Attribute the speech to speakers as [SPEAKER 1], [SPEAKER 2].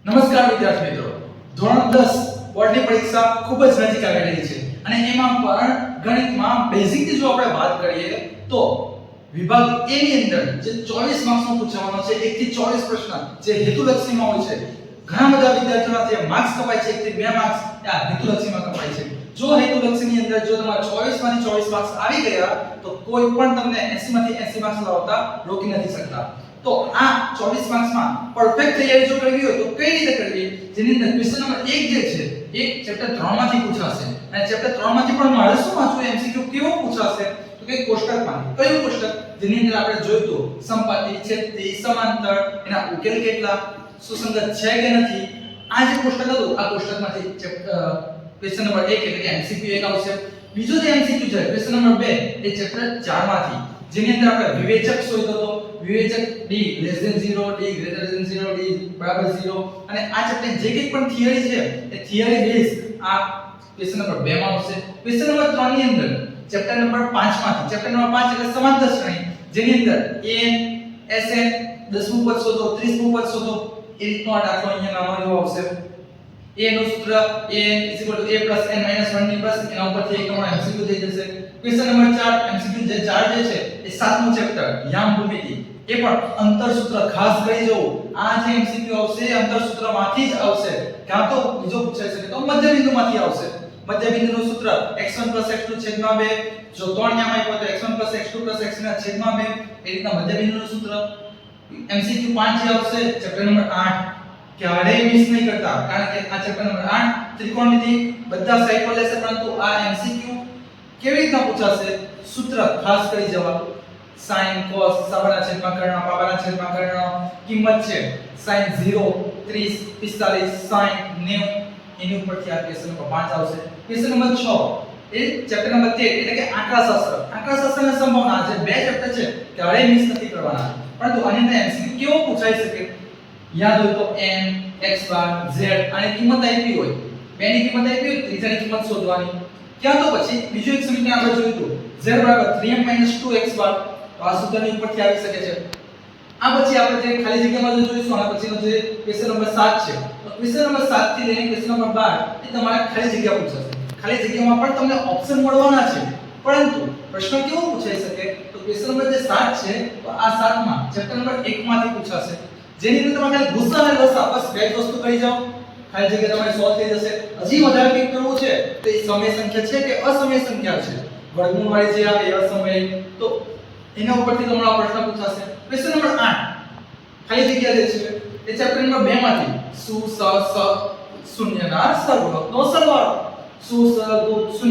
[SPEAKER 1] નમસ્કાર વિદ્યાર્થી મિત્રો, ધોરણ 10 બોર્ડની પરીક્ષા ખૂબ જ નજીક આવી રહી છે અને એમાં પણ ગણિતમાં બેઝિકથી જો આપણે વાત કરીએ તો વિભાગ A ની અંદર જે 24 માર્ક્સનો પૂછવાનો છે 1 થી 24 પ્રશ્ન જે હેતુલક્ષીમાં હોય છે. ઘણા બધા વિદ્યાર્થીઓના જે માર્ક્સ કપાય છે 1 થી 2 માર્ક્સ આ હેતુલક્ષીમાં કપાય છે. જો હેતુલક્ષીની અંદર જો તમારા 24 માંથી 24 માર્ક્સ આવી ગયા તો કોઈ પણ તમને 80 માંથી 80 માર્ક્સ લાવતા રોકી નથી શકતા. તો આ 24 માર્ક્સમાં પરફેક્ટ તૈયારી જો કરવી હોય તો કઈ રીતે કરવી, જેની અંદર ક્વેશ્ચન નંબર 1 જે છે એ ચેપ્ટર 3 માંથી પૂછાશે અને ચેપ્ટર 3 માંથી પણ મારે શું વાંચવું, એમસીક્યુ કેવો પૂછાશે તો કે કોષ્ટકમાંથી. કયું કોષ્ટક? જેની અંદર આપણે જોયું તો સમપાતી, છેદતી, સમાંતર, એના ઉકેલ કેટલા, સુસંગત છે કે નથી. આ જે કોષ્ટક હતું આ કોષ્ટકમાંથી ક્વેશ્ચન નંબર 1 એટલે કે એમસીક્યુ 1 આવશે. બીજો જે એમસીક્યુ છે ક્વેશ્ચન નંબર 2 એ ચેપ્ટર 4 માંથી, જેની અંદર આપણે વિવેચક શોધ્યો હતો. વિવેચક d <0, d 0, d = 0 અને આ ચેપ્ટર જે કંઈ પણ થિયરી છે એ થિયરી બેઝ આ ક્વેશ્ચન નંબર 2 માં આવશે. ક્વેશ્ચન નંબર 3 ની અંદર ચેપ્ટર નંબર 5 માંથી, ચેપ્ટર નંબર 5 એટલે સમાંતર શ્રેણી, જેની અંદર an sn 10મું પદ શોધો, 30મું પદ શોધો, એ રીતનો આ દાખલો અહીંયા નાનો આવશે. a નું સૂત્ર an = a n - 1 ની પ્લસ એના ઉપરથી એક તમારો એમસીક્યુ થઈ જશે. ક્વેશ્ચન નંબર 4 એમસીક્યુ જે 4 જે છે એ 7મું ચેપ્ટર યામ ભૂમિતિ, એ પણ અંતર સૂત્ર ખાસ કરી જવું. આ જે એમસીક્યુ આવશે અંતર સૂત્રમાંથી જ આવશે, કાં તો બીજો પૂછાઈ શકે તો મધ્ય બિંદુમાંથી આવશે. મધ્ય બિંદુનું સૂત્ર x1 + x2 છેદમાં 2, જો 3 યામ આપ્યો તો x1 + x2 + x ના છેદમાં 2, એ રીતના મધ્ય બિંદુનું સૂત્ર. એમસીક્યુ 5 જે આવશે ચેપ્ટર નંબર 8, ક્યારેય મિસ નહીં કરતા, કારણ કે આ ચેપ્ટર નંબર 8 ત્રિકોણમિતિ બધા સાઈડ પર લેશે, પરંતુ આ એમસીક્યુ કેવી રીતના પૂછાશે સૂત્ર ખાસ કરી જવા. sin cos સાબાના છેદમાં કર્ણ, પાબાના છેદમાં કર્ણ, કિંમત છે sin 0 30 45 60 90, એની ઉપરથી આ ક્વેશ્ચન નંબર 5 આવશે. ક્વેશ્ચન નંબર 6 એ ચેપ્ટર નંબર 13 એટલે કે આંકડાશાસ્ત્ર. આંકડાશાસ્ત્રની સંભાવના જે બે ચેપ્ટર છે ક્યારેય મિસ નથી કરવાના, પરંતુ આની અંદર એમસીક્યુ કેવો પૂછાઈ શકે. યાદ હોય તો n x બાર z આની કિંમત આપી હોય, બે ની કિંમત આપી હોય, ત્રીજાની કિંમત શોધવાની. ક્યાં તો પછી બીજું એક સમીકરણ આપણે જોયું તો z = 3m - 2x બાર, આ સૂત્રની ઉપરથી આવી શકે છે. આ પછી આપણે જે ખાલી જગ્યામાં જોઈશું, આના પછીનો જે ક્વેશ્ચન નંબર 7 છે, તો ક્વેશ્ચન નંબર 7 થી લઈને ક્વેશ્ચન નંબર 12 એ તમારે ખાલી જગ્યા પૂછાશે. ખાલી જગ્યામાં પણ તમને ઓપ્શન મળવાના છે, પરંતુ પ્રશ્ન કેવો પૂછાઈ શકે તો ક્વેશ્ચન નંબર જે 7 છે તો આ 7 માં ચેપ્ટર નંબર 1 માંથી પૂછાશે, જેની અંદર તમારે ખાલી ગુસ્સા અને લસા બસ બે જ વસ્તુ કરી જાઓ, ખાલી જગ્યા તમારી સોલ્વ થઈ જશે. હજી વધારે કંઈક કરવું છે તો એ સમય સંખ્યા છે કે અસમય સંખ્યા છે, વર્ગમૂળ વાળી જે આવે એ અસમય, તો એના ઉપરથી તમારો પ્રશ્ન પૂછાશે. ક્વેશ્ચન નંબર 8 ખાલી જગ્યા જે છે એ ચેપ્ટર નંબર 2 માંથી સુ સ સ શૂન્યના સર્વનો સરવાળો, સુ સ ગુ